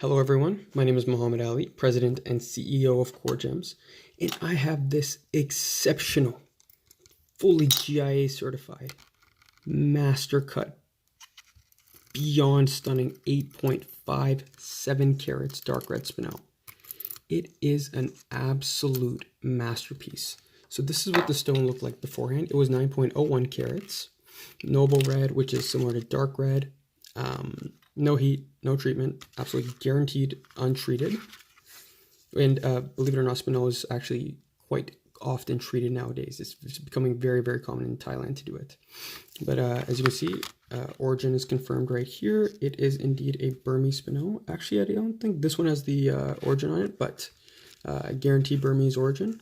Hello everyone, my name is Muhammad Ali, President and CEO of Core Gems, and I have this exceptional, fully GIA certified, master cut, beyond stunning 8.57 carats dark red spinel. It is an absolute masterpiece. So this is what the stone looked like beforehand. It was 9.01 carats, noble red, which is similar to dark red. No heat, no treatment, absolutely guaranteed untreated. And believe it or not, Spinel is actually quite often treated nowadays. It's becoming very, very common in Thailand to do it. But as you can see, origin is confirmed right here. It is indeed a Burmese Spinel. Actually, I don't think this one has the origin on it, but guarantee Burmese origin.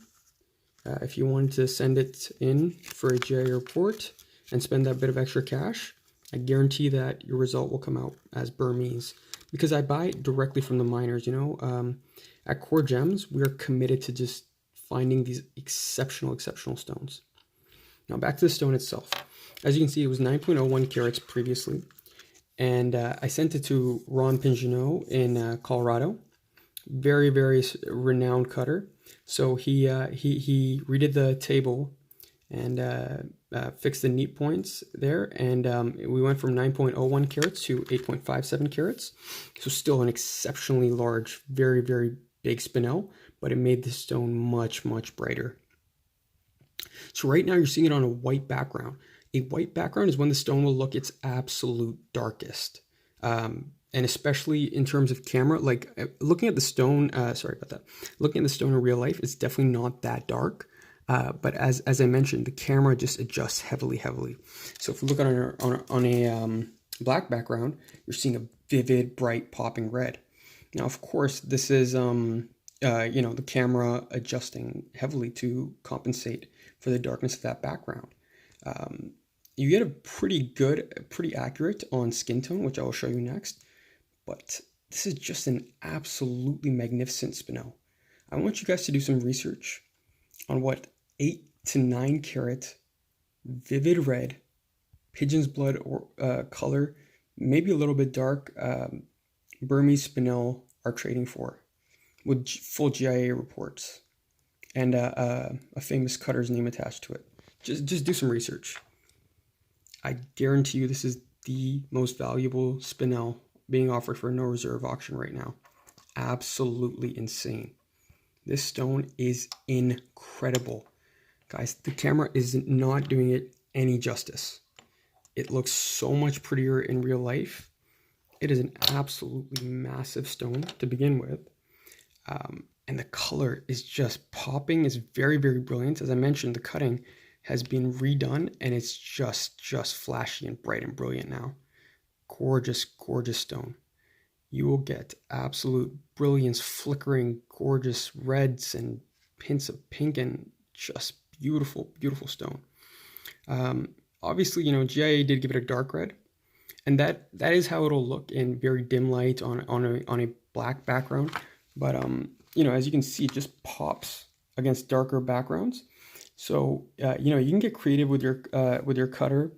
If you wanted to send it in for a GIA report and spend that bit of extra cash, I guarantee that your result will come out as Burmese, because I buy directly from the miners. At Core Gems, we are committed to just finding these exceptional stones. Now back to the stone itself. As you can see, it was 9.01 carats previously, and I sent it to Ron Pingenot in Colorado. Very, very renowned cutter. So he redid the table and fixed the neat points there, and we went from 9.01 carats to 8.57 carats. So still an exceptionally large, very, very big spinel, but it made the stone much, much brighter. So right now you're seeing it on a white background. A white background is when the stone will look its absolute darkest. And especially in terms of camera, like looking at the stone, looking at the stone in real life, it's definitely not that dark. But as I mentioned, the camera just adjusts heavily. So if we look on a black background, you're seeing a vivid, bright, popping red. Now, of course, this is the camera adjusting heavily to compensate for the darkness of that background. You get a pretty accurate on skin tone, which I will show you next. But this is just an absolutely magnificent spinel. I want you guys to do some research on what 8 to 9 carat vivid red pigeon's blood or color, maybe a little bit dark, Burmese spinel are trading for, with full GIA reports and a famous cutter's name attached to it. Just do some research. I guarantee you this is the most valuable spinel being offered for a no reserve auction right now. Absolutely insane. This stone is incredible. Guys, the camera is not doing it any justice. It looks so much prettier in real life. It is an absolutely massive stone to begin with. And the color is just popping. It's very, very brilliant. As I mentioned, the cutting has been redone and it's just flashy and bright and brilliant now. Gorgeous, gorgeous stone. You will get absolute brilliance, flickering, gorgeous reds and hints of pink, and just beautiful, beautiful stone. Obviously, GIA did give it a dark red, and that is how it'll look in very dim light on a black background. But as you can see, it just pops against darker backgrounds. So you can get creative with your cutter.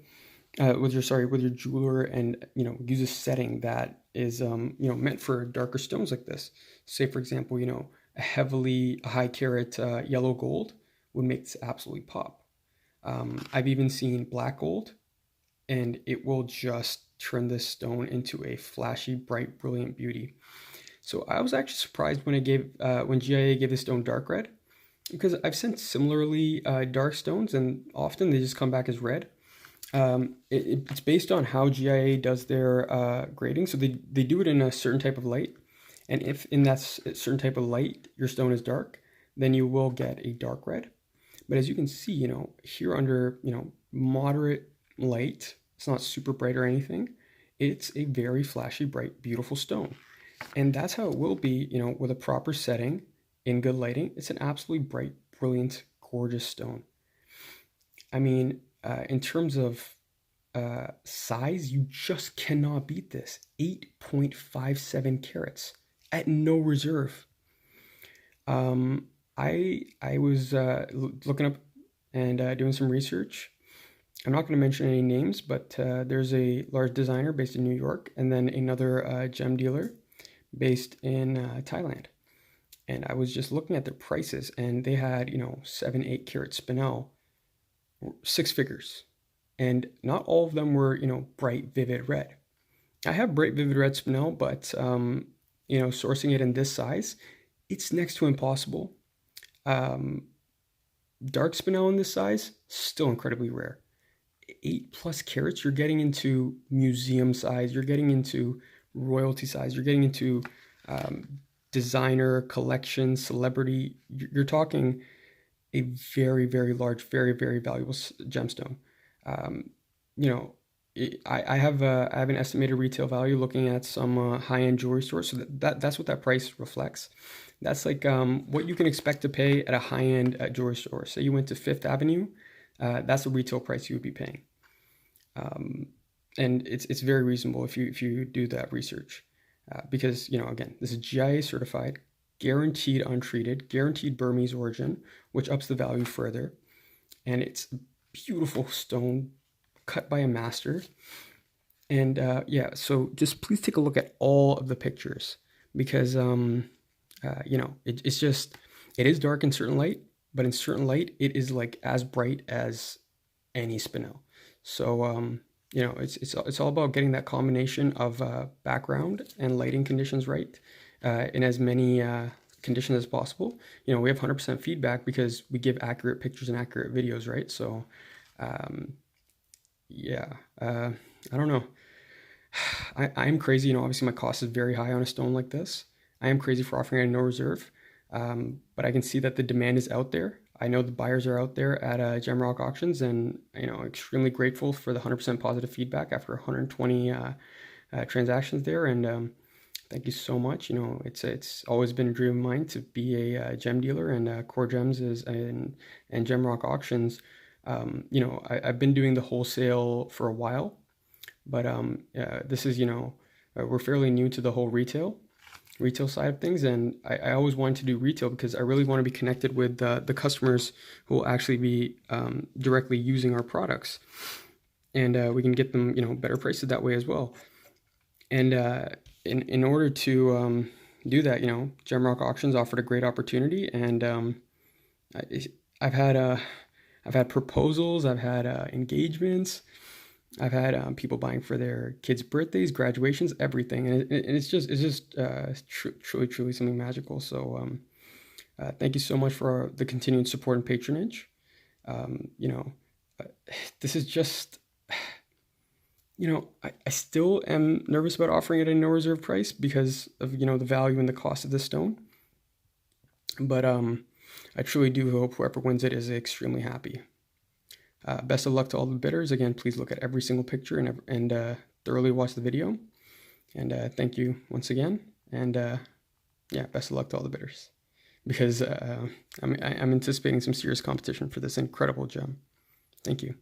With your jeweler, and use a setting that is meant for darker stones like this. Say for example, a high carat yellow gold would make this absolutely pop. I've even seen black gold, and it will just turn this stone into a flashy, bright, brilliant beauty. So I was actually surprised when GIA gave this stone dark red, because I've sent similarly dark stones, and often they just come back as red. It's based on how GIA does their grading. So they do it in a certain type of light. And if in that certain type of light, your stone is dark, then you will get a dark red. But as you can see, here under, moderate light, it's not super bright or anything. It's a very flashy, bright, beautiful stone. And that's how it will be, with a proper setting in good lighting. It's an absolutely bright, brilliant, gorgeous stone. I mean, in terms of size, you just cannot beat this. 8.57 carats at no reserve. I was looking up and doing some research. I'm not going to mention any names, but there's a large designer based in New York, and then another gem dealer based in Thailand. And I was just looking at their prices, and they had, 7, 8 carat Spinel, 6 figures. And not all of them were, bright, vivid red. I have bright, vivid red Spinel, but, sourcing it in this size, it's next to impossible. Dark Spinel in this size, still incredibly rare. 8+ carats, you're getting into museum size, you're getting into royalty size, you're getting into designer, collection, celebrity. You're talking a very, very large, very, very valuable gemstone. I have an estimated retail value looking at some high-end jewelry stores, so that's what that price reflects. That's like what you can expect to pay at a high-end jewelry store. Say you went to Fifth Avenue, that's the retail price you would be paying. And it's very reasonable if you do that research, because again, this is GIA certified, guaranteed untreated, guaranteed Burmese origin, which ups the value further, and it's a beautiful stone cut by a master. And yeah, so just please take a look at all of the pictures, because it is dark in certain light, but in certain light it is like as bright as any Spinel. So it's all about getting that combination of background and lighting conditions right, in as many conditions as possible. We have 100% feedback because we give accurate pictures and accurate videos, right? So yeah, I don't know. I'm crazy. Obviously my cost is very high on a stone like this. I am crazy for offering it at no reserve, but I can see that the demand is out there. I know the buyers are out there at Gemrock Auctions, and extremely grateful for the 100% positive feedback after 120 transactions there. And thank you so much. It's always been a dream of mine to be a gem dealer, and Core Gems and Gemrock Auctions. I've been doing the wholesale for a while, but this is we're fairly new to the whole retail side of things, and I always wanted to do retail because I really want to be connected with the customers who will actually be directly using our products, and we can get them better prices that way as well. And in order to do that, Gemrock Auctions offered a great opportunity, and I've had proposals, I've had engagements, I've had people buying for their kids' birthdays, graduations, everything, and it's just truly something magical. So thank you so much for the continued support and patronage. This is just, I still am nervous about offering it at a no reserve price because of the value and the cost of this stone. But I truly do hope whoever wins it is extremely happy. Best of luck to all the bidders. Again, please look at every single picture and thoroughly watch the video. And thank you once again. And yeah, best of luck to all the bidders, because I'm anticipating some serious competition for this incredible gem. Thank you.